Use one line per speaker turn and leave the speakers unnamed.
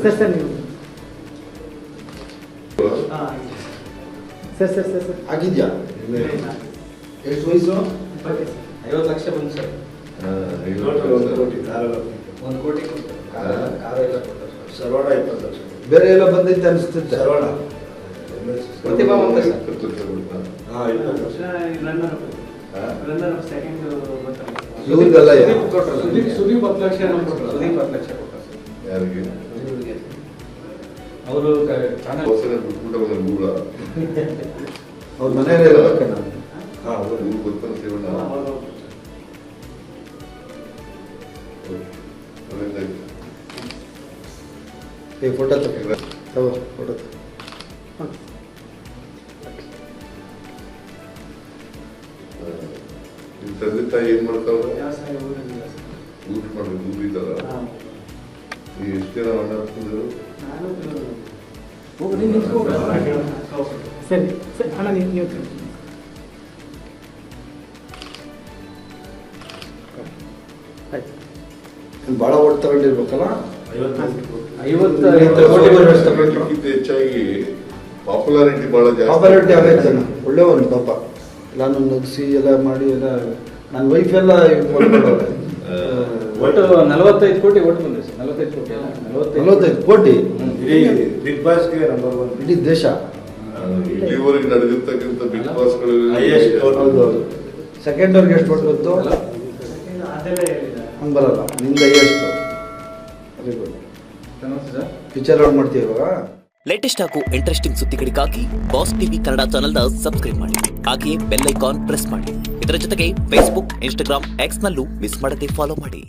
Sir sir ನೀವು sir sir sir sir
ಆಗಿದ್ಯಾ? ಎಷ್ಟು ವಯಸ್ಸು?
50 ಲಕ್ಷ ಬಂತು ಸರ್.
1 ಕೋಟಿ ಕಾರೆಲ್ಲ
1 ಕೋಟಿ ಕಾರೆಲ್ಲ ಕೊಡ್ತಾರೆ ಸರ್.
ಸರ್ವಾಡ 20 ಲಕ್ಷ. ಬೇರೆ ಎಲ್ಲ ಬಂದೈತೆ ಅನಿಸ್ತೈತೆ. ಸರ್ವಾಡ
ಪ್ರತಿಭಾ ಅಂತ ಸರ್.
20 ಲಕ್ಷ ಕೊಡ್ತಾ? ಹಾಂ 20 ಲಕ್ಷ.
ರನ್ನರ್ ಸೆಕೆಂಡ್
ಇವ್ರಿಗೆಲ್ಲ
ಸುದೀಪ್ 10 ಲಕ್ಷ ಕೊಟ್ಟರು. ಸುದೀಪ್ 10 ಲಕ್ಷ ಕೊಟ್ಟರು ಸರ್.
ಯಾರಿಗೆ?
ಅವರು ಚಾನಲ್
ಅವ್ರ ಮನೆಯಲ್ಲೇ ಇರಬೇಕ ನಾನು. ಹಾಂ ಅವ್ರು ಗೊತ್ತಾಗ ಸೇವಣ್ಣ. ಫೋಟೋ ತಗೋ ಫೋಟೋ ನಿಮ್ಮ ತಂದೆ ತಾಯಿ ಏನು ಮಾಡ್ತಾವ್ರೆ? ಊಟ ಮಾಡ್ಬೇಕು ಊರಿದ್ದಾರ? ನೀವು ಎಷ್ಟು ಜನ ಅಣ್ಣ ಹಾಕ್ತಿದ್ರು?
ಸರಿ ಸರಿ ಅಣ್ಣ ನೀವು ಆಯ್ತು
ಭಾಳ ಓಟ್ ತಗೊಂಡಿರ್ಬೇಕಲ್ಲ?
50
ಹೆಚ್ಚಾಗಿ ಪಾಪ್ಯುಲಾರಿಟಿ ಭಾಳ ಜಾಸ್ತಿ.
ಪಾಪ್ಯುಲಾರಿಟಿ ಆಗೈತೆ ಅಣ್ಣ. ಒಳ್ಳೆಯವನು ಪಾಪ. ನಾನು ನಗಿಸಿ ಎಲ್ಲ ಮಾಡಿ ಎಲ್ಲ ನನ್ನ ವೈಫ್ ಎಲ್ಲ ಇದು ಮಾಡ್ಕೊಂಡವ್ರೆ.
ಒಟ್ಟು 45 ಕೋಟಿ ಓಟ್ ಬಂದಿದೆ ಸರ್. 45 ಕೋಟಿ ಅಲ್ಲ
45 ಕೋಟಿ
ಬಿಗ್ ಬಾಸ್ಗೆ ನಂಬರ್ 1
ಇಡೀ ದೇಶ.
ಇಲ್ಲಿವರೆಗೆ ನಡೆದಿರ್ತಕ್ಕಂಥ ಬಿಗ್ ಬಾಸ್ಗಳು
ಹೌದು. ಸೆಕೆಂಡ್ ಅವ್ರಿಗೆ ಎಷ್ಟು ಕೊಟ್ಟು ಬಂತು? ಹಂಗೆ ಬರಲ್ಲ. ನಿಂದ ಎಷ್ಟು? Very good. ಪಿಕ್ಚರ್ ಔಟ್ ಮಾಡ್ತೀವಿ ಇವಾಗ.
ಲೇಟೆಸ್ಟ್ ಹಾಗೂ ಇಂಟ್ರೆಸ್ಟಿಂಗ್ ಸುದ್ದಿಗಳಿಗಾಗಿ ಬಾಸ್ ಟಿವಿ ಕನ್ನಡ ಚಾನೆಲ್ನ ಸಬ್ಸ್ಕ್ರೈಬ್ ಮಾಡಿ. ಹಾಗೆಯೇ ಬೆಲ್ ಐಕಾನ್ ಪ್ರೆಸ್ ಮಾಡಿ. ಇದರ ಜೊತೆಗೆ ಫೇಸ್ಬುಕ್, ಇನ್ಸ್ಟಾಗ್ರಾಮ್, ಎಕ್ಸ್ ನಲ್ಲೂ ಮಿಸ್ ಮಾಡದೆ ಫಾಲೋ ಮಾಡಿ.